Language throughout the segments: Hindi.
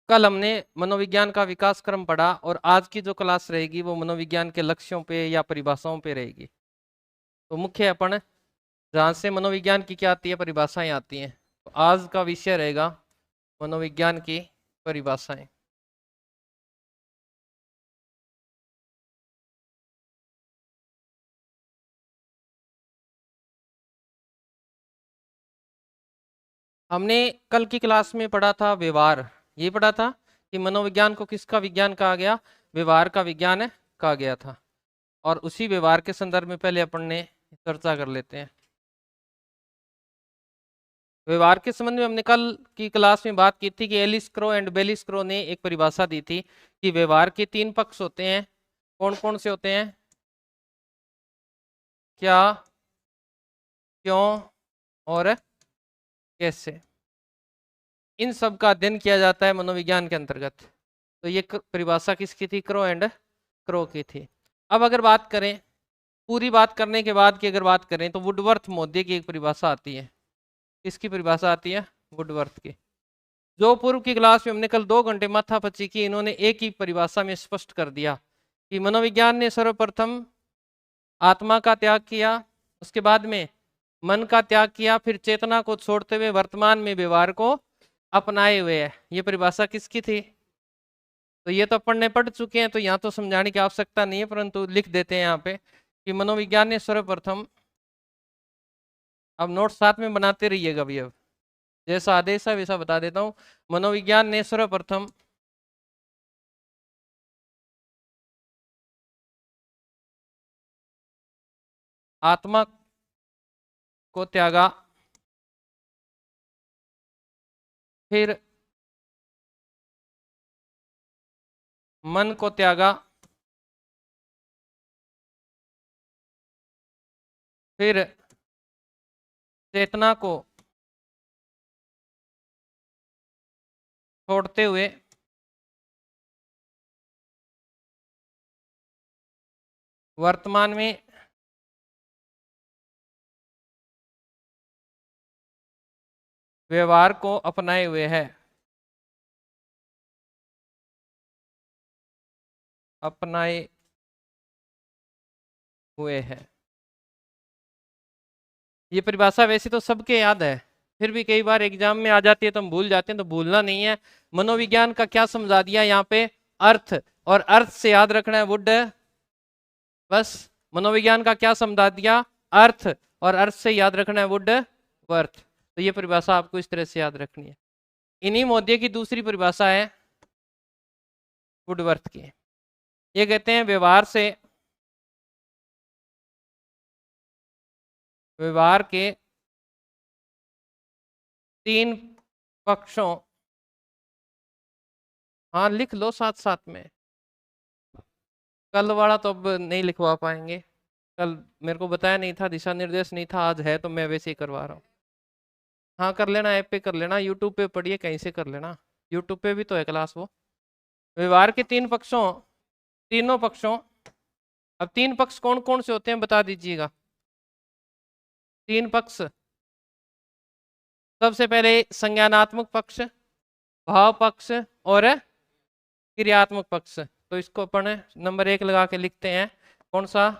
कल हमने मनोविज्ञान का विकास क्रम पढ़ा और आज की जो क्लास रहेगी वो मनोविज्ञान के लक्ष्यों पे या परिभाषाओं पे रहेगी। तो मुख्य अपन जहाँ से मनोविज्ञान की क्या आती है, परिभाषाएं आती हैं। तो आज का विषय रहेगा मनोविज्ञान की परिभाषाएं। हमने कल की क्लास में पढ़ा था व्यवहार। ये पढ़ा था कि मनोविज्ञान को किसका विज्ञान कहा गया, व्यवहार का विज्ञान कहा गया था। और उसी व्यवहार के संदर्भ में पहले अपन ने चर्चा कर लेते हैं। व्यवहार के संबंध में हमने कल की क्लास में बात की थी कि Alice Crow and Bellis Crow ने एक परिभाषा दी थी कि व्यवहार के तीन पक्ष होते हैं। कौन कौन से होते हैं? क्या, क्यों और कैसे। इन सब का अध्ययन किया जाता है मनोविज्ञान के अंतर्गत। तो ये परिभाषा किसकी थी? क्रो एंड क्रो की थी। अब अगर बात करें, पूरी बात करने के बाद की अगर बात करें तो वुडवर्थ मोद्य की एक परिभाषा आती है। किसकी परिभाषा आती है? वुडवर्थ की। जो पूर्व की क्लास में हमने कल 2 घंटे माथापच्ची की, इन्होंने एक ही परिभाषा में स्पष्ट कर दिया कि मनोविज्ञान ने सर्वप्रथम आत्मा का त्याग किया, उसके बाद में मन का त्याग किया, फिर चेतना को छोड़ते हुए वर्तमान में व्यवहार को अपनाए हुए है। ये परिभाषा किसकी थी? तो ये तो अपन ने पढ़ चुके हैं, तो यहाँ तो समझाने की आवश्यकता नहीं है, परंतु लिख देते हैं यहाँ पे कि मनोविज्ञान ने सर्वप्रथम, अब नोट साथ में बनाते रहिएगा भी, अब जैसा आदेश है वैसा बता देता हूं। मनोविज्ञान ने सर्वप्रथम आत्मा को त्यागा, फिर मन को त्यागा, फिर चेतना को छोड़ते हुए वर्तमान में व्यवहार को अपनाए हुए है। अपनाए हुए है। ये परिभाषा वैसे तो सबके याद है, फिर भी कई बार एग्जाम में आ जाती है तो हम भूल जाते हैं, तो भूलना नहीं है। मनोविज्ञान का क्या समझा दिया यहाँ पे? अर्थ, और अर्थ से याद रखना है वुड। बस मनोविज्ञान का क्या समझा दिया? अर्थ, और अर्थ से याद रखना है वुड वर्थ। तो ये परिभाषा आपको इस तरह से याद रखनी है। इन्हीं मोद्य की दूसरी परिभाषा है वुडवर्थ की। ये कहते हैं व्यवहार से, व्यवहार के तीन पक्षों, हाँ लिख लो साथ साथ में, कल वाला तो अब नहीं लिखवा पाएंगे। कल मेरे को बताया नहीं था, दिशा निर्देश नहीं था, आज है तो मैं वैसे ही करवा रहा हूँ। हाँ कर लेना, ऐप पे कर लेना, यूट्यूब पे पढ़िए, कहीं से कर लेना, यूट्यूब पे भी तो है क्लास वो। व्यवहार के तीन पक्षों, तीनों पक्षों। अब तीन पक्ष कौन कौन से होते हैं बता दीजिएगा। तीन पक्ष, सबसे पहले संज्ञानात्मक पक्ष, भाव पक्ष और क्रियात्मक पक्ष। तो इसको अपन नंबर 1 लगा के लिखते हैं। कौन सा?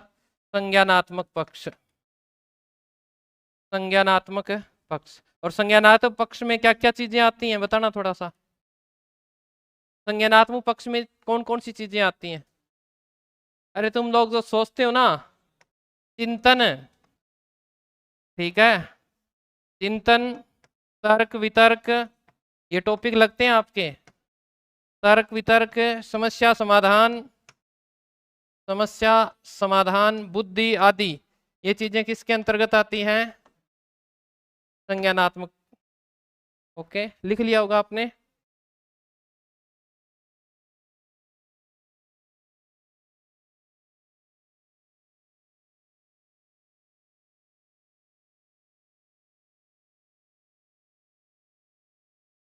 संज्ञानात्मक पक्ष। संज्ञानात्मक पक्ष। और संज्ञानात्मक पक्ष में क्या क्या चीजें आती हैं बताना थोड़ा सा। संज्ञानात्मक पक्ष में कौन कौन सी चीजें आती हैं? अरे तुम लोग जो सोचते हो ना, चिंतन, ठीक है, चिंतन, तर्क वितर्क, ये टॉपिक लगते हैं आपके। तर्क वितर्क, समस्या समाधान, समस्या समाधान, बुद्धि आदि, ये चीजें किसके अंतर्गत आती हैं? संज्ञानात्मक। ओके, लिख लिया होगा आपने।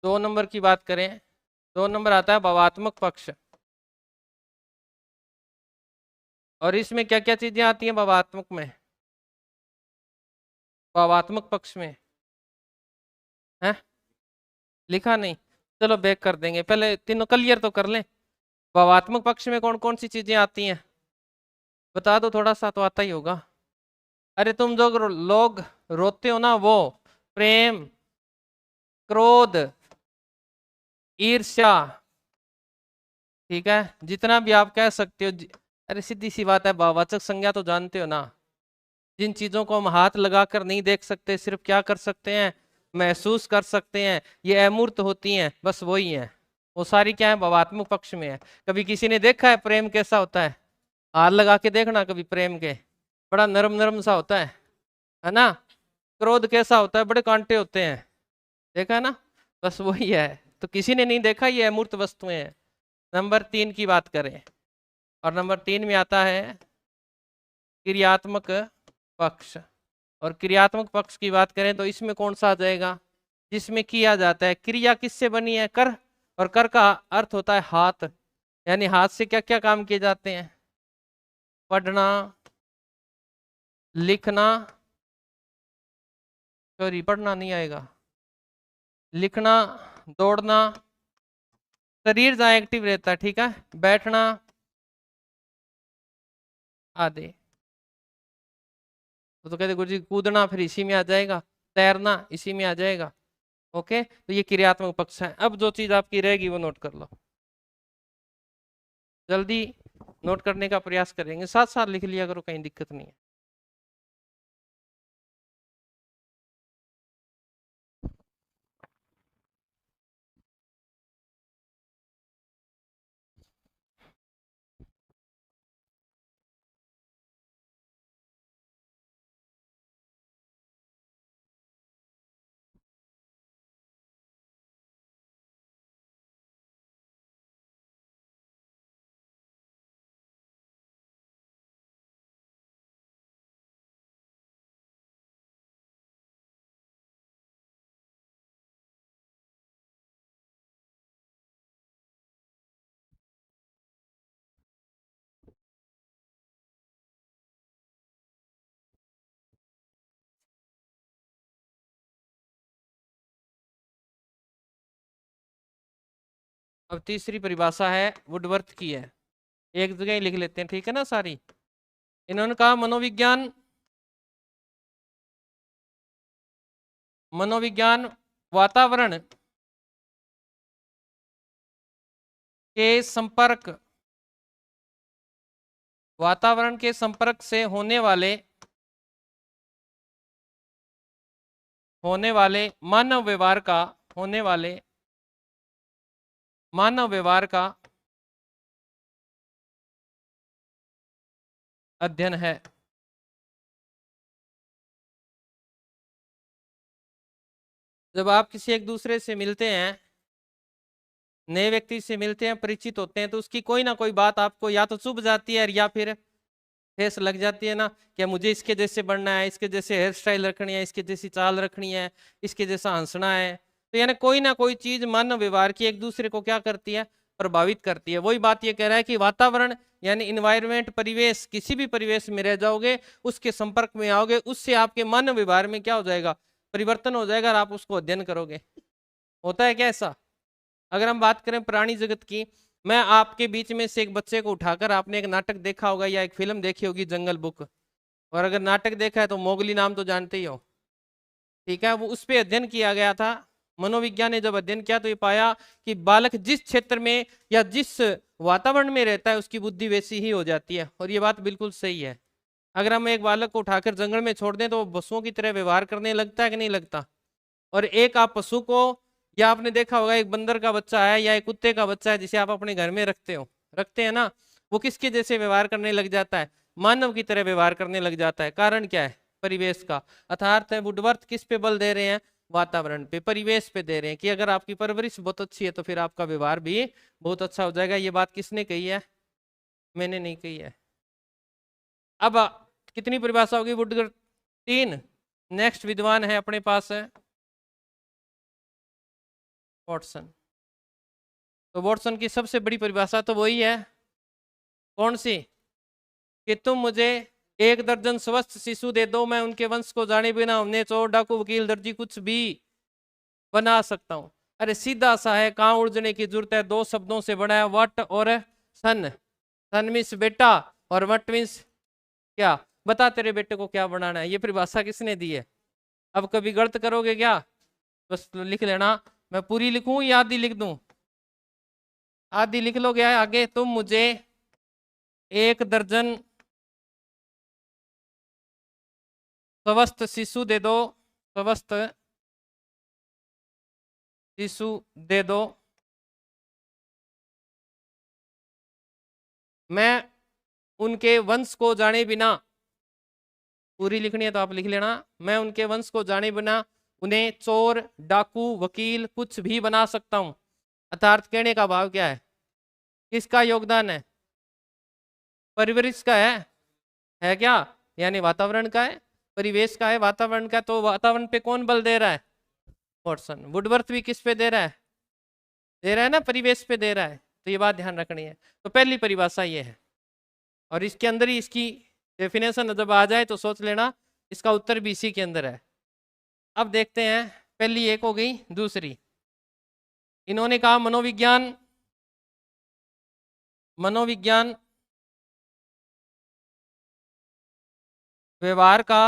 दो नंबर की बात करें, 2 नंबर आता है भावात्मक पक्ष। और इसमें क्या क्या चीजें आती हैं भावात्मक में? भावात्मक पक्ष में है, लिखा नहीं? चलो बैक कर देंगे, पहले तीनों क्लियर तो कर लें। भावात्मक पक्ष में कौन कौन सी चीजें आती हैं बता दो, थोड़ा सा तो आता ही होगा। अरे तुम जो लोग रोते हो ना, वो प्रेम, क्रोध, ईर्ष्या, ठीक है, जितना भी आप कह सकते हो अरे सीधी सी बात है, भाववाचक संज्ञा तो जानते हो ना, जिन चीजों को हम हाथ लगाकर नहीं देख सकते, सिर्फ क्या कर सकते हैं, महसूस कर सकते हैं, ये अमूर्त होती हैं, बस वही है। वो सारी क्या है, भावात्मक पक्ष में है। कभी किसी ने देखा है प्रेम कैसा होता है? हाथ लगा के देखना कभी प्रेम के, बड़ा नरम नरम सा होता है ना। क्रोध कैसा होता है, बड़े कांटे होते हैं, देखा है ना। बस वही है, तो किसी ने नहीं देखा, ये अमूर्त वस्तुएं हैं। नंबर 3 की बात करें, और नंबर 3 में आता है क्रियात्मक पक्ष। और क्रियात्मक पक्ष की बात करें तो इसमें कौन सा आ जाएगा, जिसमें किया जाता है। क्रिया किससे बनी है, कर, और कर का अर्थ होता है हाथ, यानी हाथ से क्या क्या काम किए जाते हैं, पढ़ना, लिखना, सॉरी पढ़ना नहीं आएगा, लिखना, दौड़ना, शरीर जहाँ एक्टिव रहता है, ठीक है, बैठना आदि। तो कहते गुरु जी कूदना फिर इसी में आ जाएगा, तैरना इसी में आ जाएगा। ओके, तो ये क्रियात्मक पक्ष है। अब जो चीज आपकी रहेगी वो नोट कर लो, जल्दी नोट करने का प्रयास करेंगे, साथ साथ लिख लिया करो, कहीं दिक्कत नहीं है। अब तीसरी परिभाषा है, वुडवर्थ की है, एक जगह ही लिख लेते हैं, ठीक है ना सारी। इन्होंने कहा मनोविज्ञान, मनोविज्ञान वातावरण के संपर्क, वातावरण के संपर्क से होने वाले मानव व्यवहार का, होने वाले मानव व्यवहार का अध्ययन है। जब आप किसी एक दूसरे से मिलते हैं, नए व्यक्ति से मिलते हैं, परिचित होते हैं, तो उसकी कोई ना कोई बात आपको या तो चुभ जाती है या फिर ठेस लग जाती है ना, क्या मुझे इसके जैसे बनना है, इसके जैसे हेयर स्टाइल रखनी है, इसके जैसी चाल रखनी है, इसके जैसा हंसना है। तो यानी कोई ना कोई चीज मानव व्यवहार की एक दूसरे को क्या करती है, प्रभावित करती है। वही बात ये कह रहा है कि वातावरण यानी इन्वायरमेंट, परिवेश, किसी भी परिवेश में रह जाओगे, उसके संपर्क में आओगे, उससे आपके मानव व्यवहार में क्या हो जाएगा, परिवर्तन हो जाएगा, और आप उसको अध्ययन करोगे। होता है क्या ऐसा? अगर हम बात करें प्राणी जगत की, मैं आपके बीच में से एक बच्चे को उठाकर, आपने एक नाटक देखा होगा या एक फिल्म देखी होगी जंगल बुक, और अगर नाटक देखा है तो मोगली नाम तो जानते ही हो, ठीक है, वो उस पर अध्ययन किया गया था। मनोविज्ञान ने जब अध्ययन किया तो ये पाया कि बालक जिस क्षेत्र में या जिस वातावरण में रहता है उसकी बुद्धि वैसी ही हो जाती है, और ये बात बिल्कुल सही है। अगर हम एक बालक को उठाकर जंगल में छोड़ दें तो वो पशुओं की तरह व्यवहार करने लगता है कि नहीं लगता। और एक आप पशु को, या आपने देखा होगा एक बंदर का बच्चा है या एक कुत्ते का बच्चा है जिसे आप अपने घर में रखते हैं ना, वो किसके जैसे व्यवहार करने लग जाता है, मानव की तरह व्यवहार करने लग जाता है। कारण क्या है, परिवेश का। अर्थात वुडवर्थ किस पे बल दे रहे हैं, वातावरण पे, परिवेश पे दे रहे हैं, कि अगर आपकी परवरिश बहुत अच्छी है तो फिर आपका व्यवहार भी बहुत अच्छा हो जाएगा। ये बात किसने कही है, मैंने नहीं कही है। अब कितनी परिभाषा होगी, वुडवर्थ 3। नेक्स्ट विद्वान है अपने पास है वॉटसन। तो वॉटसन की सबसे बड़ी परिभाषा तो वही है, कौन सी, कि तुम मुझे 1 दर्जन स्वस्थ शिशु दे दो, मैं उनके वंश को जाने बिना उन्हें चोर, डाकू, वकील, दर्जी कुछ भी बना सकता हूं। अरे सीधा सा है, कहाँ उलझने की जरूरत है, दो शब्दों से बना है, वट और सन। सन मीन्स बेटा और वट मीन्स क्या। बता तेरे बेटे को क्या बनाना है, ये परिभाषा किसने दी है। अब कभी गलत करोगे क्या, बस लिख लेना। मैं पूरी लिखूं या आधी लिख दूं, आधी लिख लोगे आगे। तुम मुझे 1 दर्जन स्वस्थ शिशु दे दो, स्वस्थ शिशु दे दो, मैं उनके वंश को जाने बिना, पूरी लिखनी है तो आप लिख लेना, मैं उनके वंश को जाने बिना उन्हें चोर डाकू वकील कुछ भी बना सकता हूं। अर्थात कहने का भाव क्या है, किसका योगदान है, परिवेश का है क्या, यानी वातावरण का है, परिवेश का है, वातावरण का। तो वातावरण पे कौन बल दे रहा है, वॉटसन। वुडवर्थ भी किस पे दे रहा है ना, परिवेश पे दे रहा है। तो ये बात ध्यान रखनी है। तो पहली परिभाषा ये है, और इसके अंदर ही इसकी डेफिनेशन जब आ जाए तो सोच लेना इसका उत्तर भी इसी के अंदर है। अब देखते हैं, पहली एक हो गई, दूसरी इन्होंने कहा मनोविज्ञान, मनोविज्ञान व्यवहार का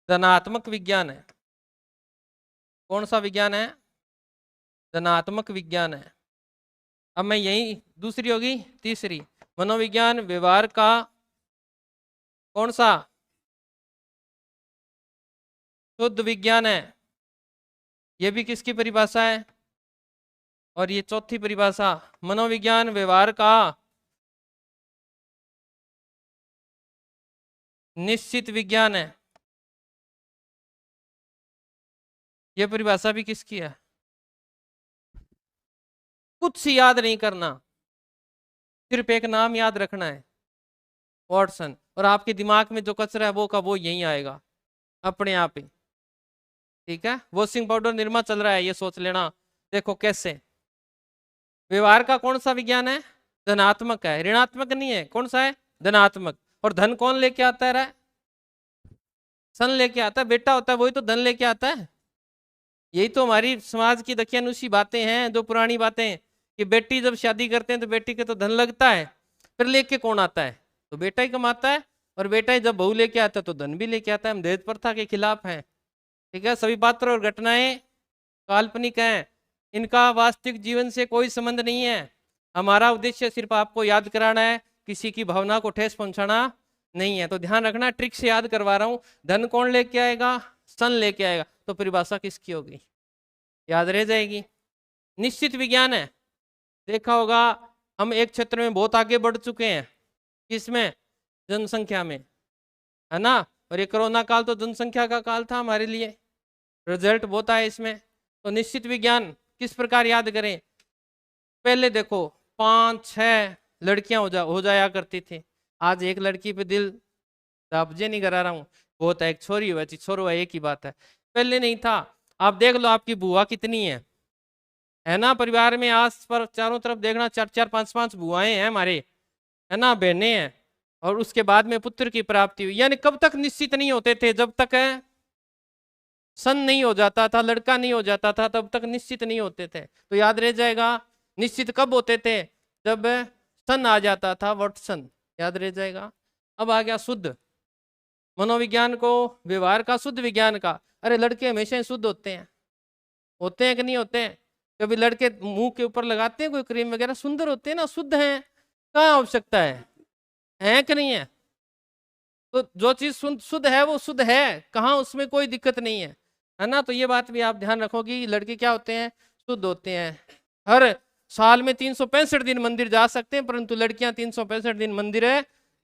धनात्मक विज्ञान है। कौन सा विज्ञान है, धनात्मक विज्ञान है। अब मैं यही, दूसरी होगी, तीसरी मनोविज्ञान व्यवहार का कौन सा, शुद्ध विज्ञान है। ये भी किसकी परिभाषा है, और ये चौथी परिभाषा मनोविज्ञान व्यवहार का निश्चित विज्ञान है। ये परिभाषा भी किसकी है, कुछ याद नहीं करना, सिर्फ एक नाम याद रखना है, वॉटसन। और आपके दिमाग में जो कचरा है वो का वो यही आएगा अपने आप ही, ठीक है। वॉशिंग पाउडर निरमा चल रहा है, ये सोच लेना। देखो कैसे, व्यवहार का कौन सा विज्ञान है, धनात्मक है, ऋणात्मक नहीं है, कौन सा है, धनात्मक। और धन कौन लेके आता है, सन लेके आता है, बेटा होता है वही तो धन लेके आता है। यही तो हमारी समाज की दकियानुसी बातें हैं, जो पुरानी बातें, कि बेटी जब शादी करते हैं तो बेटी के तो धन लगता है, फिर लेके कौन आता है, तो बेटा ही कमाता है। और बेटा ही जब बहू लेके आता है तो धन भी लेके आता है। हम दहेज प्रथा के खिलाफ हैं, ठीक है। सभी पात्र और घटनाएं काल्पनिक हैं, इनका वास्तविक जीवन से कोई संबंध नहीं है। हमारा उद्देश्य सिर्फ आपको याद कराना है, किसी की भावना को ठेस पहुंचाना नहीं है। तो ध्यान रखना, ट्रिक से याद करवा रहा हूं। धन कौन लेके आएगा, सन लेके आएगा, तो परिभाषा किसकी होगी, याद रह जाएगी। निश्चित विज्ञान है, देखा होगा हम एक क्षेत्र में बहुत आगे बढ़ चुके हैं, किसमें, जनसंख्या में, है ना। और ये कोरोना काल तो जनसंख्या का काल था हमारे लिए, रिजल्ट बहुत आए इसमें। तो निश्चित विज्ञान किस प्रकार याद करें, पहले देखो 5-6 लड़कियां हो जाया करती थी, आज एक लड़की पे दिल दाबजे नहीं करा रहा हूँ, बहुत है, एक छोरी हुआ छोरो है, एक ही बात है, पहले नहीं था। आप देख लो आपकी बुआ कितनी है ना, परिवार में आस पर चारों तरफ देखना 4-4 5-5 बुआएं हैं हमारे, है ना, बहनें हैं। और उसके बाद में पुत्र की प्राप्ति हुई, यानी कब तक निश्चित नहीं होते थे, जब तक सन नहीं हो जाता था, लड़का नहीं हो जाता था, तब तक निश्चित नहीं होते थे। तो याद रह जाएगा, निश्चित कब होते थे, जब सन आ जाता था, वॉटसन, याद रह जाएगा। अब आ गया शुद्ध, मनोविज्ञान को व्यवहार का, शुद्ध विज्ञान का। अरे लड़के हमेशा ही शुद्ध होते हैं कि नहीं होते हैं, कभी लड़के मुंह के ऊपर लगाते हैं कोई क्रीम वगैरह, सुंदर होते हैं ना, शुद्ध हैं, कहाँ आवश्यकता है कि नहीं है। तो जो चीज शुद्ध है वो शुद्ध है, कहाँ उसमें कोई दिक्कत नहीं है ना। तो ये बात भी आप ध्यान रखोगी, लड़के क्या होते हैं, शुद्ध होते हैं। हर साल में 365 दिन मंदिर जा सकते हैं, परंतु लड़कियां 365 दिन मंदिर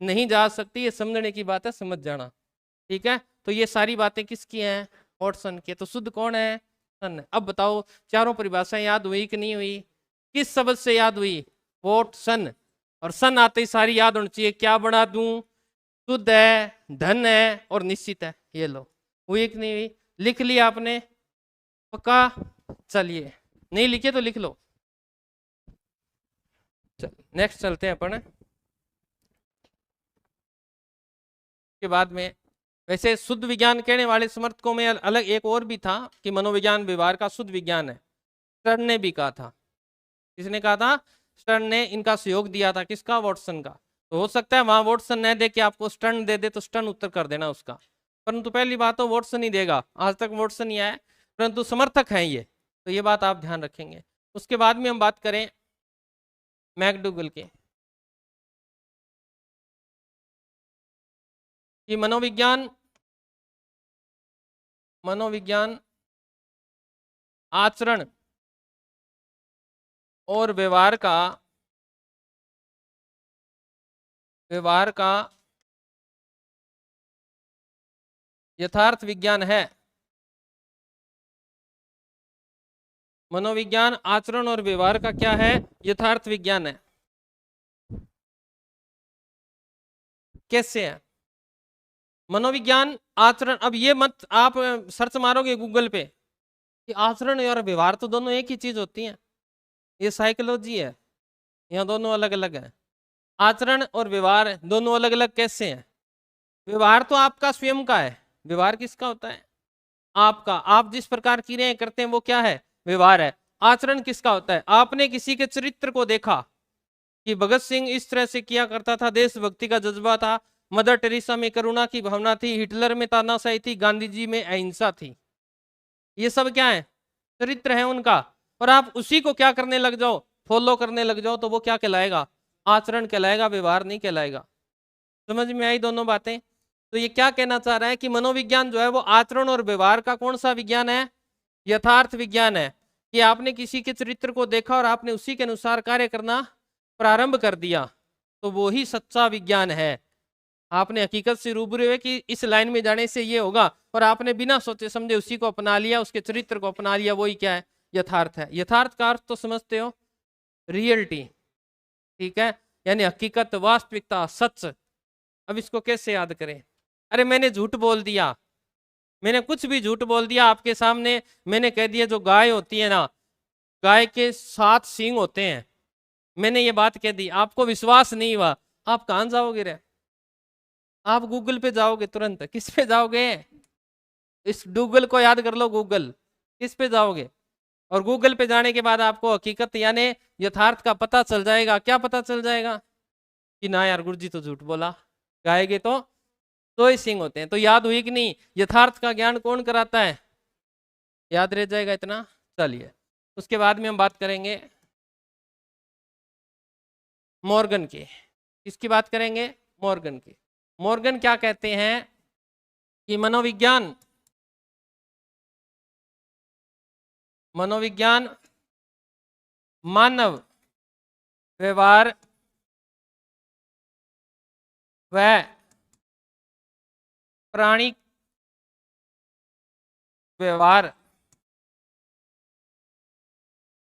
नहीं जा सकती, ये समझने की बात है, समझ जाना, ठीक है। तो ये सारी बातें किसकी हैं, वॉटसन के। तो शुद्ध कौन है, सन। अब बताओ चारों परिभाषाएं याद हुई कि नहीं हुई, किस शब्द से याद हुई, वॉटसन। और सन आते ही सारी याद होनी चाहिए, क्या बना दूं, शुद्ध है, धन है और निश्चित है। ये लो, हुई कि नहीं हुई, लिख लिया आपने, पक्का। चलिए नहीं लिखे तो लिख लो। चल नेक्स्ट चलते हैं अपन, के बाद में वैसे शुद्ध विज्ञान कहने वाले समर्थकों में अलग एक और भी था कि मनोविज्ञान व्यवहार का शुद्ध विज्ञान है। स्टर्न ने भी कहा था। किसने कहा था? स्टर्न ने इनका सहयोग दिया था। किसका? वॉटसन का। तो हो सकता है वहां वॉटसन न दे के आपको स्टर्न दे दे तो स्टर्न उत्तर कर देना उसका, परंतु पहली बात तो वॉटसन ही देगा, आज तक वॉटसन ही आया, परंतु समर्थक हैं ये, तो ये बात आप ध्यान रखेंगे। उसके बाद में हम बात करें मैकडूगल के कि मनोविज्ञान आचरण और व्यवहार का यथार्थ विज्ञान है। मनोविज्ञान आचरण और व्यवहार का क्या है? यथार्थ विज्ञान है। कैसे है? मनोविज्ञान आचरण, अब ये मत आप सर्च मारोगे गूगल पे कि आचरण और व्यवहार तो दोनों एक ही चीज होती हैं, ये साइकोलॉजी है, यहाँ दोनों अलग अलग है। आचरण और व्यवहार दोनों अलग अलग कैसे हैं? व्यवहार तो आपका स्वयं का है। व्यवहार किसका होता है? आपका। आप जिस प्रकार क्रियाएं करते हैं वो क्या है? व्यवहार है। आचरण किसका होता है? आपने किसी के चरित्र को देखा कि भगत सिंह इस तरह से किया करता था, देशभक्ति का जज्बा था, मदर टेरेसा में करुणा की भावना थी, हिटलर में तानाशाही थी, गांधी जी में अहिंसा थी। ये सब क्या है? चरित्र है उनका। और आप उसी को क्या करने लग जाओ? फॉलो करने लग जाओ, तो वो क्या कहलाएगा? आचरण कहलाएगा, व्यवहार नहीं कहलाएगा। समझ में आई दोनों बातें? तो ये क्या कहना चाह रहा है कि मनोविज्ञान जो है वो आचरण और व्यवहार का कौन सा विज्ञान है? यथार्थ विज्ञान है। कि आपने किसी के चरित्र को देखा और आपने उसी के अनुसार कार्य करना प्रारंभ कर दिया, तो वो ही सच्चा विज्ञान है। आपने हकीकत से रूबरू हुए कि इस लाइन में जाने से ये होगा, और आपने बिना सोचे समझे उसी को अपना लिया, उसके चरित्र को अपना लिया, वही क्या है? यथार्थ है। यथार्थ का अर्थ तो समझते हो? रियलिटी, ठीक है, यानी हकीकत, वास्तविकता, सच। अब इसको कैसे याद करें? अरे मैंने झूठ बोल दिया, मैंने कुछ भी झूठ बोल दिया आपके सामने। मैंने कह दिया जो गाय होती है ना, गाय के 7 सींग होते हैं, मैंने ये बात कह दी, आपको विश्वास नहीं हुआ, आप कहां जाओगे रे? आप गूगल पे जाओगे तुरंत। किस पे जाओगे? इस गूगल को याद कर लो, गूगल। किस पे जाओगे? और गूगल पे जाने के बाद आपको हकीकत यानी यथार्थ का पता चल जाएगा। क्या पता चल जाएगा? कि ना यार गुरुजी तो झूठ बोला, गाएगे तो ही सिंह होते हैं। तो याद हुई कि नहीं? यथार्थ का ज्ञान कौन कराता है? याद रह जाएगा इतना। चलिए, उसके बाद में हम बात करेंगे मॉर्गन की। किसकी बात करेंगे? मॉर्गन की। मॉर्गन क्या कहते हैं कि मनोविज्ञान मानव व्यवहार व प्राणी व्यवहार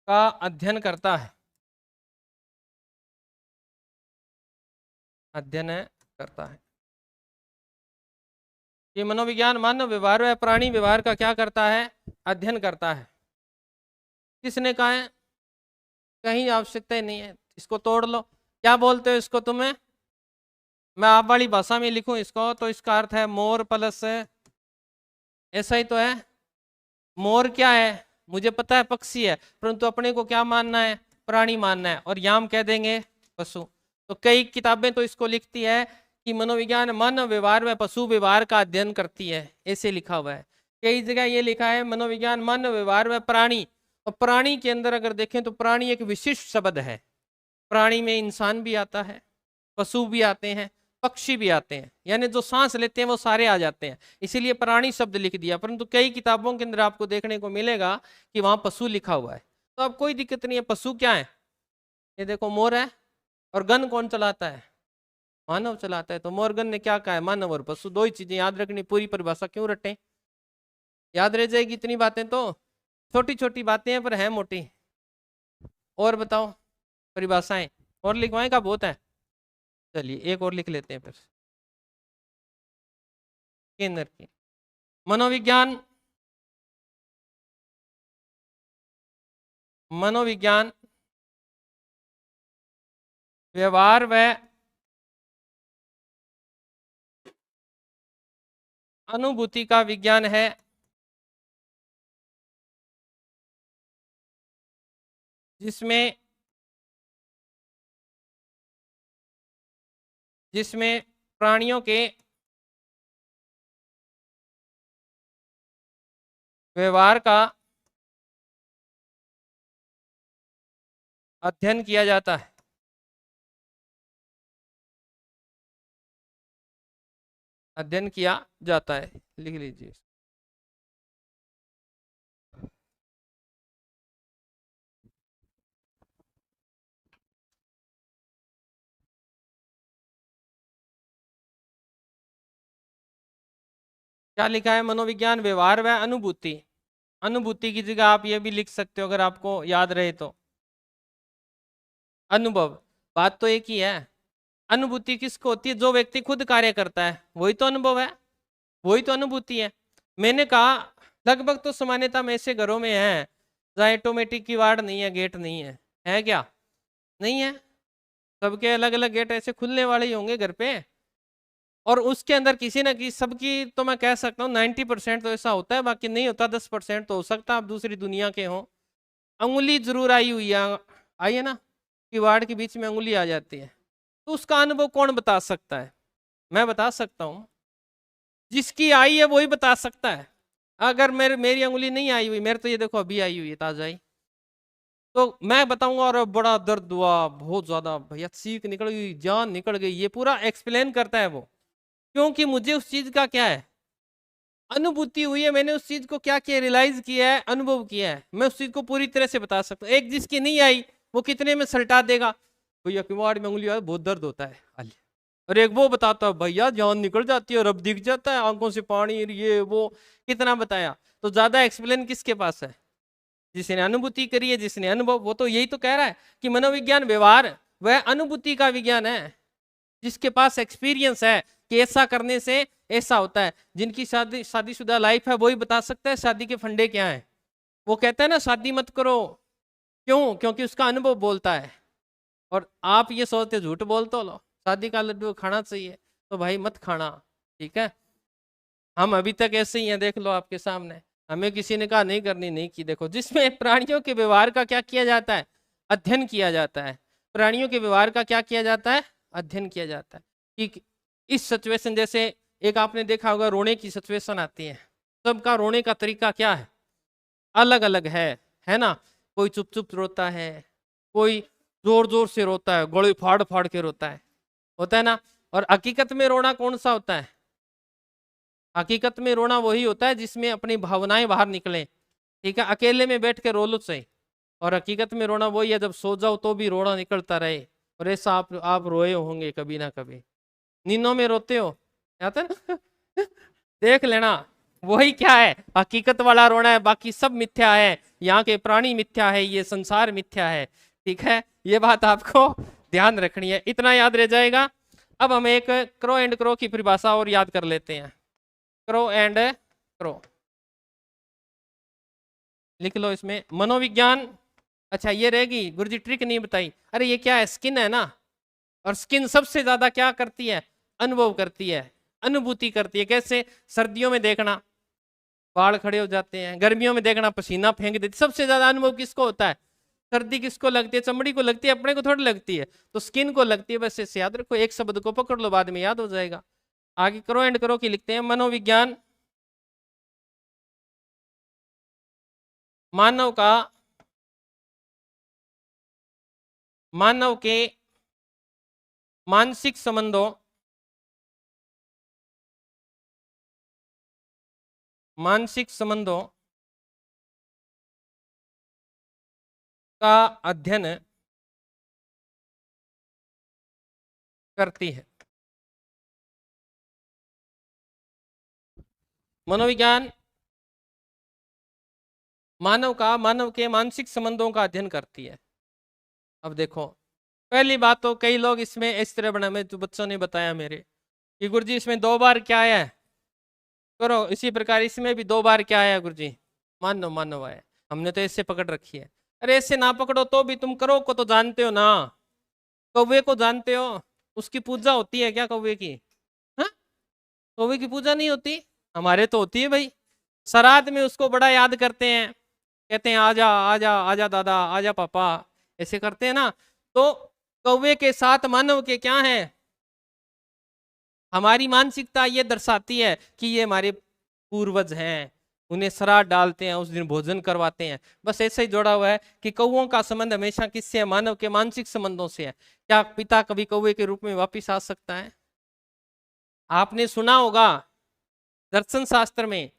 का अध्ययन करता है। अध्ययन करता है। ये मनोविज्ञान मानव व्यवहार व प्राणी व्यवहार का क्या करता है? अध्ययन करता है। किसने कहा है? कहीं आवश्यकता ही नहीं है, इसको तोड़ लो। क्या बोलते हो इसको तुम्हें? मैं आप वाली भाषा में लिखूं इसको तो इसका अर्थ है मोर प्लस, ऐसा ही तो है। मोर क्या है? मुझे पता है पक्षी है, परंतु अपने को क्या मानना है? प्राणी मानना है, और याम कह देंगे पशु। तो कई किताबें तो इसको लिखती है कि मनोविज्ञान मानव व्यवहार व पशु व्यवहार का अध्ययन करती है, ऐसे लिखा हुआ है। कई जगह ये लिखा है मनोविज्ञान मानव व्यवहार व प्राणी। और प्राणी के अंदर अगर देखें तो प्राणी एक विशिष्ट शब्द है। प्राणी में इंसान भी आता है, पशु भी आते हैं, पक्षी भी आते हैं, यानी जो सांस लेते हैं वो सारे आ जाते हैं, इसीलिए प्राणी शब्द लिख दिया। परंतु कई किताबों के अंदर आपको देखने को मिलेगा कि वहां पशु लिखा हुआ है। तो अब कोई दिक्कत नहीं है। पशु क्या है? ये देखो मोर है। और गन कौन चलाता है? मानव चलाता है। तो मोरगन ने क्या कहा है? मानव और पशु दो ही चीजें याद रखनी। पूरी परिभाषा क्यों रटें? याद रह जाएगी इतनी बातें तो। छोटी छोटी बातें हैं पर है मोटी। और बताओ परिभाषाएं और लिखवाएं का बहुत है। चलिए एक और लिख लेते हैं फिर। केंद्र की मनोविज्ञान व्यवहार व अनुभूति का विज्ञान है जिसमें जिसमें प्राणियों के व्यवहार का अध्ययन किया जाता है। अध्ययन किया जाता है, लिख लीजिए। क्या लिखा है? मनोविज्ञान व्यवहार व अनुभूति। अनुभूति की जगह आप ये भी लिख सकते हो अगर आपको याद रहे तो, अनुभव। बात तो एक ही है। अनुभूति किसको होती है? जो व्यक्ति खुद कार्य करता है वही तो अनुभव है, वही तो अनुभूति है। मैंने कहा लगभग तो सामान्यता में ऐसे घरों में है जहाँ ऑटोमेटिक की वार्ड नहीं है, गेट नहीं है क्या? नहीं है। सबके अलग अलग गेट ऐसे खुलने वाले ही होंगे घर पे, और उसके अंदर किसी ना किसी, सबकी तो मैं कह सकता हूँ 90% तो ऐसा होता है, बाकी नहीं होता 10% तो हो सकता है आप दूसरी दुनिया के हो। अंगुली जरूर आई हुई है, आई है ना, किवाड़ के बीच में अंगुली आ जाती है, तो उसका अनुभव कौन बता सकता है? मैं बता सकता हूँ। जिसकी आई है वही बता सकता है। अगर मेरी अंगुली नहीं आई हुई, मेरे तो ये देखो अभी आई हुई है ताजा ही, तो मैं बताऊंगा और बड़ा दर्द हुआ बहुत ज्यादा भैया, चीख निकल गई, जान निकल गई, ये पूरा एक्सप्लेन करता है वो, क्योंकि मुझे उस चीज का क्या है, अनुभूति हुई है, मैंने उस चीज को क्या किया, रियलाइज किया है, अनुभव किया है, मैं उस चीज को पूरी तरह से बता सकता हूँ। एक जिसकी नहीं आई वो कितने में सलटा देगा, भैया किवाड़ में उंगली बहुत दर्द होता है, और एक वो बताता है भैया जान निकल जाती है और अब दिख जाता है आंखों से पानी, ये वो कितना बताया। तो ज्यादा एक्सप्लेन किसके पास है? जिसने अनुभूति करी है, जिसने अनुभव। वो तो यही तो कह रहा है कि मनोविज्ञान व्यवहार वह अनुभूति का विज्ञान है, जिसके पास एक्सपीरियंस है कि ऐसा करने से ऐसा होता है। जिनकी शादीशुदा लाइफ है वही बता सकता है शादी के फंडे क्या है। वो कहता है ना शादी मत करो, क्यों? क्योंकि उसका अनुभव बोलता है। और आप ये सोचते झूठ बोल तो लो, शादी का लड्डू खाना चाहिए तो भाई मत खाना, ठीक है। हम अभी तक ऐसे ही हैं, देख लो आपके सामने, हमें किसी ने कहा नहीं करनी, नहीं की। देखो जिसमें प्राणियों के व्यवहार का क्या किया जाता है, अध्ययन किया जाता है। प्राणियों के व्यवहार का क्या किया जाता है, अध्ययन किया जाता है। कि इस सिचुएशन, जैसे एक आपने देखा होगा रोने की सिचुएशन आती है, सबका रोने का तरीका क्या है, अलग अलग है ना। कोई चुप चुप रोता है, कोई जोर जोर से रोता है, गले फाड़ फाड़ के रोता है, होता है ना। और हकीकत में रोना कौन सा होता है? हकीकत में रोना वही होता है जिसमें अपनी भावनाएं बाहर निकले, ठीक है। अकेले में बैठ के रो लो सही, और हकीकत में रोना वही है जब सो जाओ तो भी रोना निकलता रहे। और ऐसा आप रोए होंगे कभी ना कभी, नींदों में रोते हो, आता है ना देख लेना, वही क्या है, हकीकत वाला रोना है, बाकी सब मिथ्या है। यहाँ के प्राणी मिथ्या है, ये संसार मिथ्या है, ठीक है। ये बात आपको ध्यान रखनी है, इतना याद रह जाएगा। अब हम एक क्रो एंड क्रो की परिभाषा और याद कर लेते हैं। क्रो एंड क्रो लिख लो इसमें, मनोविज्ञान। अच्छा ये रहेगी गुरुजी, ट्रिक नहीं बताई। अरे ये क्या है, स्किन है ना, और स्किन सबसे ज्यादा क्या करती है, अनुभव करती है, अनुभूति करती है। कैसे? सर्दियों में देखना बाल खड़े हो जाते हैं, गर्मियों में देखना पसीना फेंक देती। सबसे ज्यादा अनुभव किसको होता है? सर्दी किसको लगती है? चमड़ी को लगती है, अपने को थोड़ी लगती है, तो स्किन को लगती है। बस इसे याद रखो, एक शब्द को पकड़ लो, बाद में याद हो जाएगा। आगे करो एंड करो की लिखते हैं, मनोविज्ञान मानव के मानसिक संबंधों का अध्ययन करती है। मनोविज्ञान मानव के मानसिक संबंधों का अध्ययन करती है। अब देखो, पहली बात तो कई लोग इसमें इस तरह बना, में जो बच्चों ने बताया मेरे कि गुरुजी इसमें 2 बार क्या आया है, करो इसी प्रकार इसमें भी 2 बार क्या आया गुरुजी, मानव आया। हमने तो ऐसे पकड़ रखी है। अरे ऐसे ना पकड़ो तो भी तुम करो को तो जानते हो ना, कौवे को जानते हो, उसकी पूजा होती है क्या कौवे की? हाँ, कौवे की पूजा नहीं होती। हमारे तो होती है भाई, श्राद्ध में उसको बड़ा याद करते हैं, कहते हैं आजा आजा आजा दादा, आजा पापा, ऐसे करते हैं ना। तो कौवे के साथ मानव के क्या है, हमारी मानसिकता ये दर्शाती है कि ये हमारे पूर्वज हैं, उन्हें श्राद्ध डालते हैं, उस दिन भोजन करवाते हैं। बस ऐसे ही जोड़ा हुआ है कि कौवों का संबंध हमेशा किससे है, मानव के मानसिक संबंधों से है। क्या पिता कभी कौवे के रूप में वापिस आ सकता है? आपने सुना होगा दर्शन शास्त्र में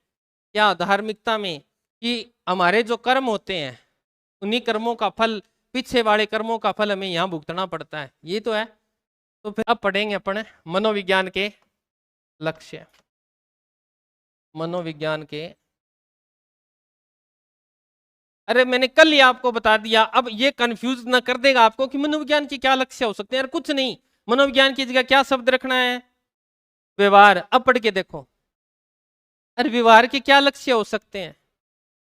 या धार्मिकता में कि हमारे जो कर्म होते हैं उन्हीं कर्मों का फल, पीछे वाले कर्मों का फल हमें यहाँ भुगतना पड़ता है, ये तो है। तो फिर अब पढ़ेंगे अपन मनोविज्ञान के लक्ष्य। मनोविज्ञान के, अरे मैंने कल ही आपको बता दिया, अब ये कंफ्यूज ना कर देगा आपको कि मनोविज्ञान के क्या लक्ष्य हो सकते हैं। यार कुछ नहीं, मनोविज्ञान की जगह क्या शब्द रखना है, व्यवहार। अब पढ़ के देखो, अरे व्यवहार के क्या लक्ष्य हो सकते हैं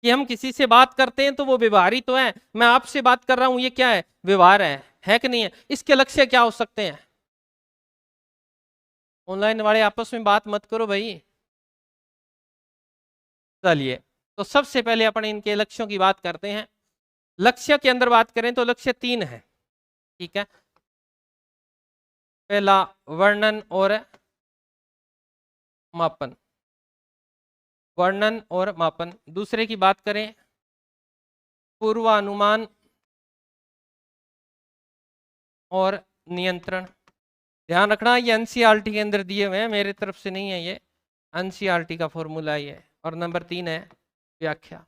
कि हम किसी से बात करते हैं तो वो व्यवहार ही तो है। मैं आपसे बात कर रहा हूं, ये क्या है, व्यवहार है कि नहीं है? इसके लक्ष्य क्या हो सकते हैं? ऑनलाइन वाले आपस में बात मत करो भाई। चलिए, तो सबसे पहले अपन इनके लक्ष्यों की बात करते हैं। लक्ष्य के अंदर बात करें तो लक्ष्य 3 है, ठीक है। पहला वर्णन और मापन, वर्णन और मापन। दूसरे की बात करें पूर्वानुमान और नियंत्रण। ध्यान रखना ये एनसीईआरटी के अंदर दिए हुए हैं, मेरे तरफ से नहीं है, ये एनसीईआरटी का फॉर्मूला ही है। और नंबर 3 है व्याख्या।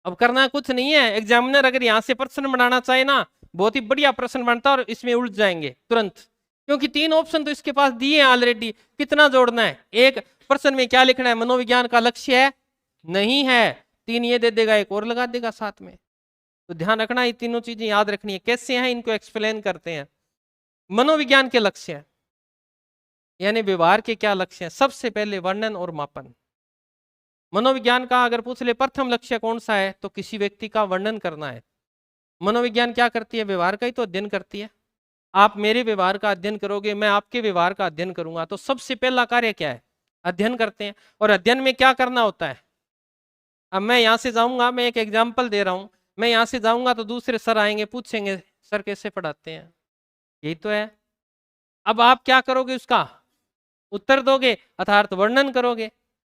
अब करना कुछ नहीं है, एग्जामिनर अगर यहाँ से प्रश्न बनाना चाहे ना, बहुत ही बढ़िया प्रश्न बनता है और इसमें उलझ जाएंगे तुरंत, क्योंकि 3 ऑप्शन तो इसके पास दिए हैं ऑलरेडी। कितना जोड़ना है, एक प्रश्न में क्या लिखना है, मनोविज्ञान का लक्ष्य है नहीं है, 3 ये दे देगा, एक और लगा देगा साथ में। तो ध्यान रखना, ये तीनों चीजें याद रखनी है। कैसे हैं इनको एक्सप्लेन करते हैं। मनोविज्ञान के लक्ष्य यानी व्यवहार के क्या लक्ष्य हैं? सबसे पहले वर्णन और मापन। मनोविज्ञान का अगर पूछ ले प्रथम लक्ष्य कौन सा है, तो किसी व्यक्ति का वर्णन करना है। मनोविज्ञान क्या करती है, व्यवहार का ही तो अध्ययन करती है। आप मेरे व्यवहार का अध्ययन करोगे, मैं आपके व्यवहार का अध्ययन करूंगा, तो सबसे पहला कार्य क्या है, अध्ययन करते हैं। और अध्ययन में क्या करना होता है, अब मैं यहाँ से जाऊंगा, मैं एक एग्जाम्पल दे रहा हूं, मैं यहाँ से जाऊंगा तो दूसरे सर आएंगे, पूछेंगे सर कैसे पढ़ाते हैं, यही तो है। अब आप क्या करोगे, उसका उत्तर दोगे, अर्थात वर्णन करोगे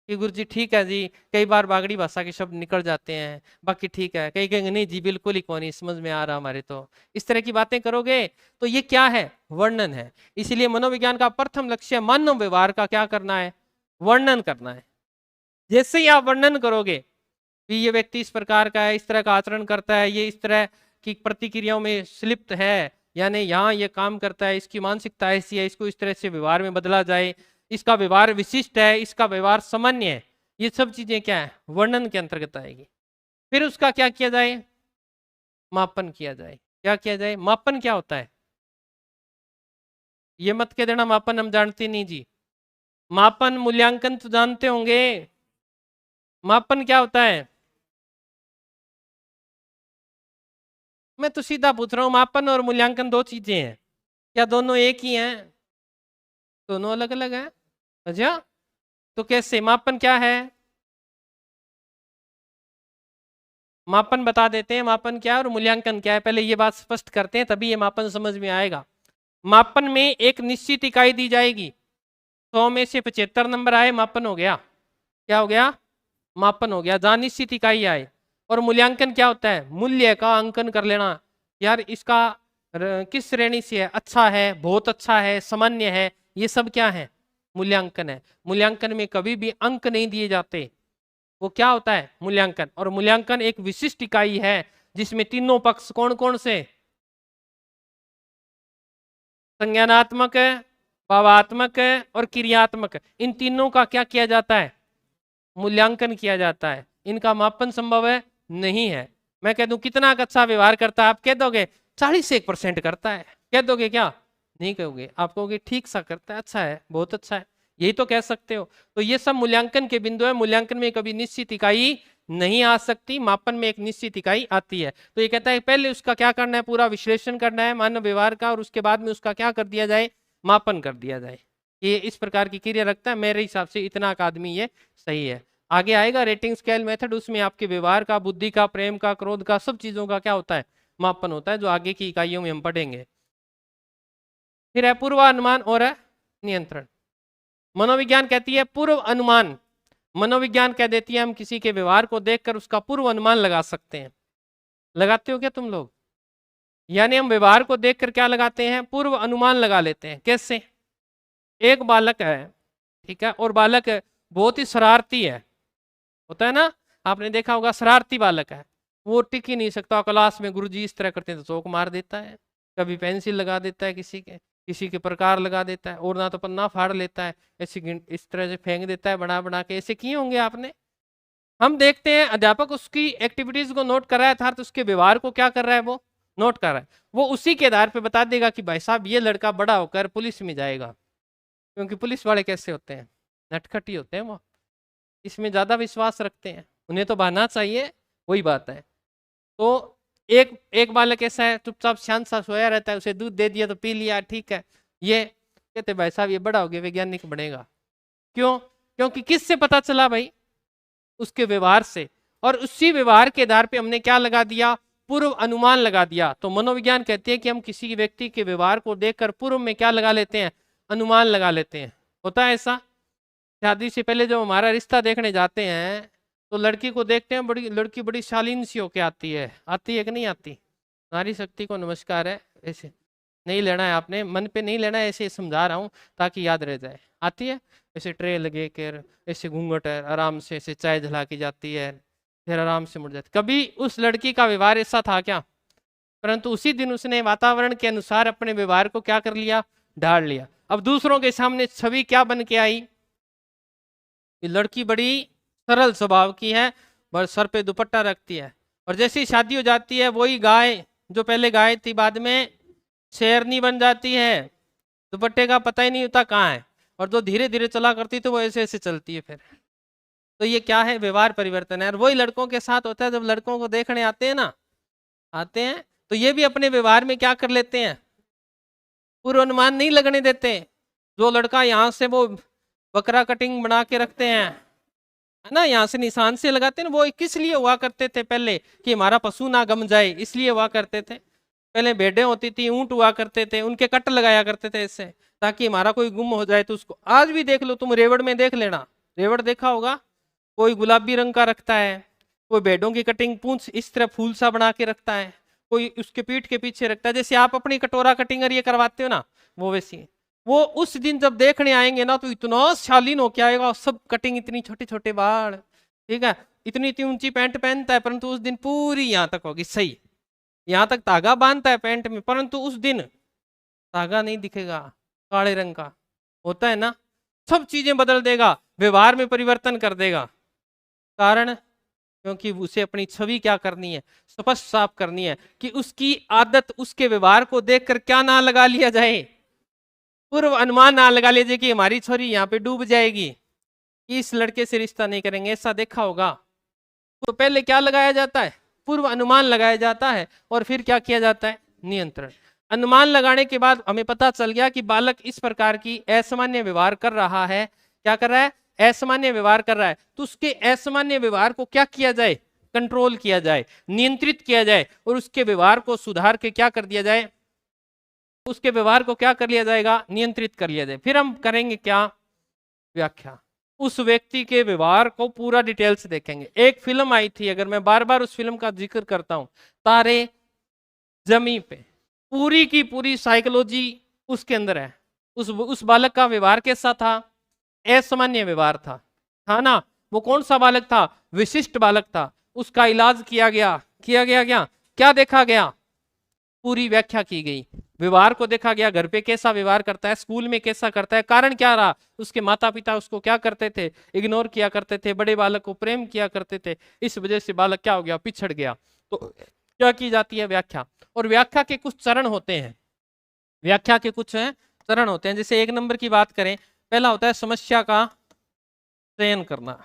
कि गुरुजी ठीक है जी, कई बार बागड़ी भाषा के शब्द निकल जाते हैं, बाकी ठीक है, कई कहेंगे नहीं जी बिल्कुल ही कौन, समझ में आ रहा हमारे, तो इस तरह की बातें करोगे, तो ये क्या है, वर्णन है। इसलिए मनोविज्ञान का प्रथम लक्ष्य मानव व्यवहार का क्या करना है, वर्णन करना है। जैसे ही आप वर्णन करोगे कि ये व्यक्ति इस प्रकार का है, इस तरह का आचरण करता है, ये इस तरह की प्रतिक्रियाओं में संलिप्त है, यानी यहाँ ये काम करता है, इसकी मानसिकता ऐसी है, इसको इस तरह से व्यवहार में बदला जाए, इसका व्यवहार विशिष्ट है, इसका व्यवहार सामान्य है, ये सब चीजें क्या है, वर्णन के अंतर्गत आएगी। फिर उसका क्या किया जाए, मापन किया जाए। क्या किया जाए, मापन क्या होता है, ये मत कह देना मापन हम जानते नहीं जी। मापन मूल्यांकन तो जानते होंगे, मापन क्या होता है, मैं तो सीधा पूछ रहा हूं, मापन और मूल्यांकन 2 चीजें हैं क्या, दोनों एक ही हैं, दोनों अलग अलग हैं? अच्छा, तो कैसे, मापन क्या है, मापन बता देते हैं मापन क्या है और मूल्यांकन क्या है। पहले ये बात स्पष्ट करते हैं, तभी ये मापन समझ में आएगा। मापन में एक निश्चित इकाई दी जाएगी, 100 में से 75 नंबर आए, मापन हो गया। क्या हो गया, मापन हो गया, जहां निश्चित इकाई आए। और मूल्यांकन क्या होता है, मूल्य का अंकन कर लेना, यार इसका किस श्रेणी से है, अच्छा है, बहुत अच्छा है, सामान्य है, ये सब क्या है, मूल्यांकन है। मूल्यांकन में कभी भी अंक नहीं दिए जाते, वो क्या होता है, मूल्यांकन। और मूल्यांकन एक विशिष्ट इकाई है जिसमें तीनों पक्ष कौन कौन से, संज्ञानात्मक, भावात्मक और क्रियात्मक, इन तीनों का क्या किया जाता है, मूल्यांकन किया जाता है। इनका मापन संभव है नहीं है। मैं कह दूं कितना अच्छा व्यवहार करता है, आप कह दोगे 40 से 1% करता है, कह दोगे क्या, नहीं कहोगे, आप कहोगे ठीक सा करता है, अच्छा है, बहुत अच्छा है, यही तो कह सकते हो। तो ये सब मूल्यांकन के बिंदु है। मूल्यांकन में कभी निश्चित इकाई नहीं आ सकती, मापन में एक निश्चित इकाई आती है। तो ये कहता है पहले उसका क्या करना है, पूरा विश्लेषण करना है मानव व्यवहार का, और उसके बाद में उसका क्या कर दिया जाए, मापन कर दिया जाए। ये इस प्रकार की क्रिया रखता है, मेरे हिसाब से इतना का आदमी ये सही है। आगे आएगा रेटिंग स्केल मेथड, उसमें आपके व्यवहार का, बुद्धि का, प्रेम का, क्रोध का, सब चीजों का क्या होता है, मापन होता है, जो आगे की इकाइयों में हम पढ़ेंगे। फिर है पूर्वानुमान और है नियंत्रण। मनोविज्ञान कहती है पूर्व अनुमान, मनोविज्ञान कह देती है हम किसी के व्यवहार को देखकर उसका पूर्व अनुमान लगा सकते हैं। लगाते हो क्या तुम लोग? यानी हम व्यवहार को देखकर क्या लगाते हैं, पूर्व अनुमान लगा लेते हैं। कैसे? एक बालक है, ठीक है, और बालक बहुत ही शरारती है, होता है ना, आपने देखा होगा, शरारती बालक है, वो टिक ही नहीं सकता, क्लास में गुरुजी इस तरह करते हैं तो चौक मार देता है, कभी पेंसिल लगा देता है, किसी के प्रकार लगा देता है, और ना तो पन्ना फाड़ लेता है, ऐसे इस तरह से फेंक देता है बना बना के। ऐसे किए होंगे आपने। हम देखते हैं अध्यापक उसकी एक्टिविटीज को नोट कर रहा है था, तो उसके व्यवहार को क्या कर रहा है, वो नोट कर रहा है। वो उसी के आधार पे बता देगा कि भाई साहब ये लड़का बड़ा होकर पुलिस में जाएगा, क्योंकि पुलिस वाले कैसे होते हैं, नटखटी होते हैं, वो इसमें ज्यादा विश्वास रखते हैं, उन्हें तो बहाना चाहिए, वही बात है। तो एक एक बालक ऐसा है, चुपचाप शांत सा सोया रहता है, उसे दूध दे दिया तो पी लिया, ठीक है, ये कहते भाई साहब ये बड़ा हो गया वैज्ञानिक बनेगा। क्यों? क्योंकि किससे पता चला भाई, उसके व्यवहार से, और उसी व्यवहार के आधार पे हमने क्या लगा दिया, पूर्व अनुमान लगा दिया। तो मनोविज्ञान कहते हैं कि हम किसी व्यक्ति के व्यवहार को देखकर पूर्व में क्या लगा लेते हैं, अनुमान लगा लेते हैं। होता है ऐसा। शादी से पहले जब हमारा रिश्ता देखने जाते हैं तो लड़की को देखते हैं, लड़की बड़ी शालीन सी होके आती है कि नहीं आती? नारी शक्ति को नमस्कार है, ऐसे नहीं लेना है, आपने मन पे नहीं लेना है, ऐसे समझा रहा हूँ ताकि याद रह जाए। आती है ऐसे ट्रे लगे कर, ऐसे घूंघट है, आराम से ऐसे चाय जला की जाती है, फिर आराम से मुड़ जाती। कभी उस लड़की का व्यवहार ऐसा था क्या? परंतु उसी दिन उसने वातावरण के अनुसार अपने व्यवहार को क्या कर लिया, ढाल लिया। अब दूसरों के सामने छवि क्या बन के आई, ये लड़की बड़ी सरल स्वभाव की है, बस सर पे दुपट्टा रखती है, और जैसी शादी हो जाती है वही गाय जो पहले गाय थी बाद में शेरनी बन जाती है, दुपट्टे का पता ही नहीं होता कहाँ है, और जो धीरे धीरे चला करती तो वो ऐसे ऐसे चलती है फिर। तो ये क्या है, व्यवहार परिवर्तन है। और वही लड़कों के साथ होता है, जब लड़कों को देखने आते हैं ना, आते हैं तो ये भी अपने व्यवहार में क्या कर लेते हैं, पूर्वानुमान नहीं लगने देते। जो लड़का यहाँ से वो बकरा कटिंग बना के रखते हैं, है ना, यहाँ से निशान से लगाते हैं ना, वो किस लिए हुआ करते थे पहले, कि हमारा पशु ना गम जाए, इसलिए हुआ करते थे। पहले भेड़ें होती थी, ऊंट हुआ करते थे, उनके कट लगाया करते थे ऐसे, ताकि हमारा कोई गुम हो जाए तो उसको। आज भी देख लो तुम, रेवड़ में देख लेना, रेवड़ देखा होगा, कोई गुलाबी रंग का रखता है, कोई भेड़ों की कटिंग पूंछ इस तरह फूल सा बना के रखता है, कोई उसके पीठ के पीछे रखता है, जैसे आप अपनी कटोरा कटिंग ये करवाते हो ना, वो वैसी। वो उस दिन जब देखने आएंगे ना तो इतना शालीन होके आएगा, सब कटिंग, इतनी छोटे छोटे बाल, ठीक है, इतनी इतनी ऊंची पैंट पहनता है, परंतु उस दिन पूरी यहाँ तक होगी सही, यहाँ तक धागा बांधता है पैंट में, परंतु उस दिन धागा नहीं दिखेगा, काले रंग का होता है ना। सब चीजें बदल देगा, व्यवहार में परिवर्तन कर देगा। कारण, क्योंकि उसे अपनी छवि क्या करनी है, स्पष्ट साफ करनी है, कि उसकी आदत, उसके व्यवहार को देखकर क्या ना लगा लिया जाए, पूर्व अनुमान ना लगा लीजिए कि हमारी छोरी यहाँ पे डूब जाएगी, इस लड़के से रिश्ता नहीं करेंगे, ऐसा देखा होगा। तो पहले क्या लगाया जाता है, पूर्व अनुमान लगाया जाता है, और फिर क्या किया जाता है, नियंत्रण। अनुमान लगाने के बाद हमें पता चल गया कि बालक इस प्रकार की असामान्य व्यवहार कर रहा है, क्या कर रहा है, असामान्य व्यवहार कर रहा है, तो उसके असामान्य व्यवहार को क्या किया जाए, कंट्रोल किया जाए, नियंत्रित किया जाए, और उसके व्यवहार को सुधार के क्या कर दिया जाए, उसके व्यवहार को क्या कर लिया जाएगा, नियंत्रित कर लिया जाए। फिर हम करेंगे क्या, व्याख्या। उस व्यक्ति के व्यवहार को पूरा डिटेल से देखेंगे। एक फिल्म आई थी, अगर मैं बार बार उस फिल्म का जिक्र करता हूं, तारे जमीन पे, पूरी की पूरी साइकोलॉजी उसके अंदर है। उस बालक का व्यवहार कैसा था, असामान्य व्यवहार था ना। वो कौन सा बालक था, विशिष्ट बालक था। उसका इलाज किया गया क्या देखा गया, पूरी व्याख्या की गई, व्यवहार को देखा गया, घर पे कैसा व्यवहार करता है, स्कूल में कैसा करता है, कारण क्या रहा, उसके माता पिता उसको क्या करते थे, इग्नोर किया करते थे, बड़े बालक को प्रेम किया करते थे, इस वजह से बालक क्या हो गया, पिछड़ गया। तो क्या की जाती है, व्याख्या। और व्याख्या के कुछ चरण होते हैं, व्याख्या के कुछ चरण होते हैं। जैसे 1 नंबर की बात करें, पहला होता है समस्या का चयन करना।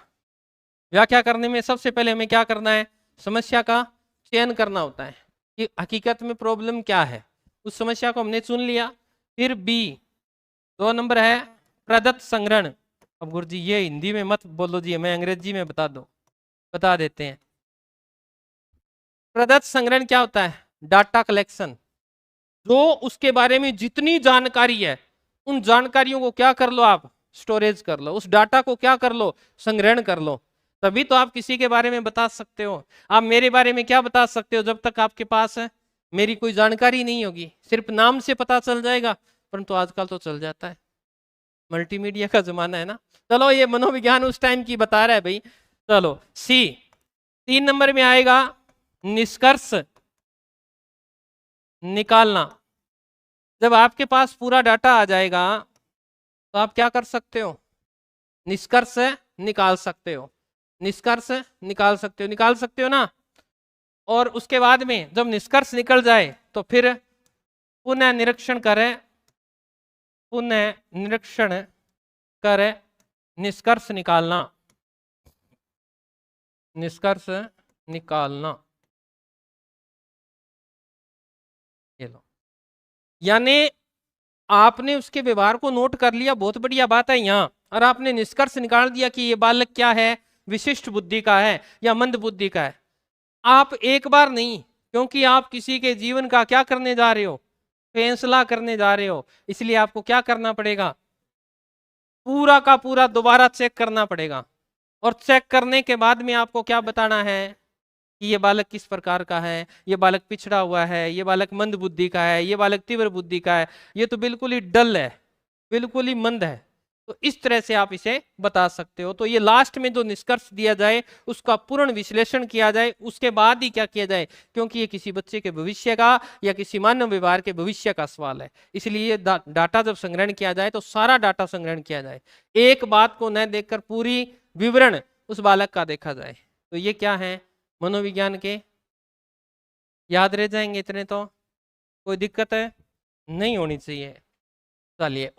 व्याख्या करने में सबसे पहले हमें क्या करना है, समस्या का चयन करना होता है, कि हकीकत में प्रॉब्लम क्या है, उस समस्या को हमने चुन लिया। फिर बी 2 नंबर है प्रदत्त संग्रहण। अब गुरुजी ये हिंदी में मत बोलो जी, मैं अंग्रेजी में बता देते हैं। प्रदत्त संग्रहण क्या होता है? Data collection. जो उसके बारे में जितनी जानकारी है उन जानकारियों को क्या कर लो आप? स्टोरेज कर लो। उस डाटा को क्या कर लो? संग्रहण कर लो। तभी तो आप किसी के बारे में बता सकते हो। आप मेरे बारे में क्या बता सकते हो जब तक आपके पास है मेरी कोई जानकारी नहीं होगी? सिर्फ नाम से पता चल जाएगा, परंतु आजकल तो चल जाता है, मल्टीमीडिया का जमाना है ना। चलो ये मनोविज्ञान उस टाइम की बता रहा है भाई। चलो सी 3 नंबर में आएगा निष्कर्ष निकालना। जब आपके पास पूरा डाटा आ जाएगा तो आप क्या कर सकते हो? निष्कर्ष निकाल सकते हो। निष्कर्ष निकाल सकते हो ना। और उसके बाद में जब निष्कर्ष निकल जाए तो फिर पुनः निरीक्षण करें निष्कर्ष निकालना। ये लो, यानी आपने उसके व्यवहार को नोट कर लिया, बहुत बढ़िया बात है यहाँ, और आपने निष्कर्ष निकाल दिया कि ये बालक क्या है, विशिष्ट बुद्धि का है या मंद बुद्धि का है। आप एक बार नहीं, क्योंकि आप किसी के जीवन का क्या करने जा रहे हो? फैसला करने जा रहे हो। इसलिए आपको क्या करना पड़ेगा? पूरा का पूरा दोबारा चेक करना पड़ेगा। और चेक करने के बाद में आपको क्या बताना है कि ये बालक किस प्रकार का है, ये बालक पिछड़ा हुआ है, ये बालक मंद बुद्धि का है, ये बालक तीव्र बुद्धि का है, ये तो बिल्कुल ही डल है, बिल्कुल ही मंद है। तो इस तरह से आप इसे बता सकते हो। तो ये लास्ट में जो निष्कर्ष दिया जाए उसका पूर्ण विश्लेषण किया जाए, उसके बाद ही क्या किया जाए, क्योंकि ये किसी बच्चे के भविष्य का या किसी मानव व्यवहार के भविष्य का सवाल है। इसलिए डाटा जब संग्रहण किया जाए तो सारा डाटा संग्रहण किया जाए, एक बात को न देखकर पूरी विवरण उस बालक का देखा जाए। तो ये क्या है? मनोविज्ञान के याद रह जाएंगे इतने तो, कोई दिक्कत है नहीं होनी चाहिए। चलिए।